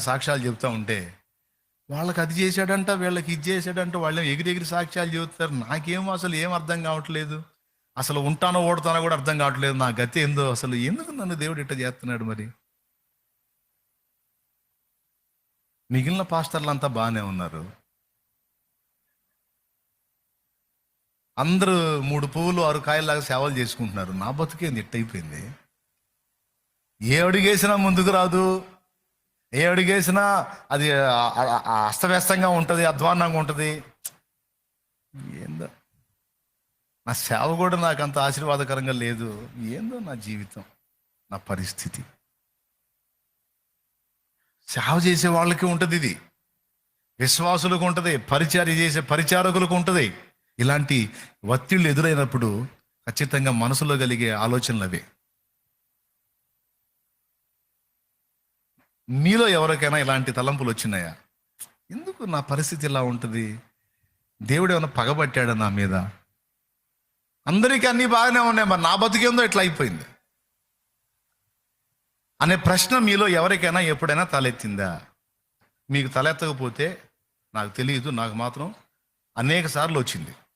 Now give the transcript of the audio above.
సాక్ష్యాలు చెప్తా ఉంటే వాళ్ళకి అది చేశాడంట, వీళ్ళకి ఇది చేశాడంట, వాళ్ళు ఎగిరి సాక్ష్యాలు చెబుతారు. నాకేం అసలు ఏం అర్థం కావట్లేదు. అసలు ఉంటానో ఓడతానో కూడా అర్థం కావట్లేదు. నా గతి ఏందో, అసలు ఎందుకు నన్ను దేవుడు ఇట్ట చేస్తున్నాడు మరి. మిగిలిన పాస్టర్లు అంతా బాగానే ఉన్నారు. అందరూ 3 పువ్వులు 6 కాయల్లాగా సేవలు చేసుకుంటున్నారు. నా బతుకేంది ఇట్టయిపోయింది. ఏ అడుగేసినా ముందుకు రాదు, ఏ అడుగేసినా అది అస్తవ్యస్తంగా ఉంటుంది, అధ్వాన్నంగా ఉంటుంది. ఏందో నా సేవ కూడా నాకు అంత ఆశీర్వాదకరంగా లేదు. ఏందో నా జీవితం, నా పరిస్థితి. సేవ చేసే వాళ్ళకి ఉంటుంది ఇది, విశ్వాసులకు ఉంటుంది, పరిచర్య చేసే పరిచారకులకు ఉంటుంది. ఇలాంటి ఒత్తిళ్ళు ఎదురైనప్పుడు ఖచ్చితంగా మనసులో కలిగే ఆలోచనలు అవే. మీలో ఎవరికైనా ఇలాంటి తలంపులు వచ్చినాయా? ఎందుకు నా పరిస్థితి ఇలా ఉంటుంది, దేవుడు ఏమైనా పగబట్టాడా నా మీద? అందరికీ అన్నీ బాగానే ఉన్నాయి, మరి నా బతికేందో ఇట్లా అయిపోయింది అనే ప్రశ్న మీలో ఎవరికైనా ఎప్పుడైనా తలెత్తిందా? మీకు తలెత్తకపోతే నాకు తెలియదు, నాకు మాత్రం అనేక సార్లు వచ్చింది.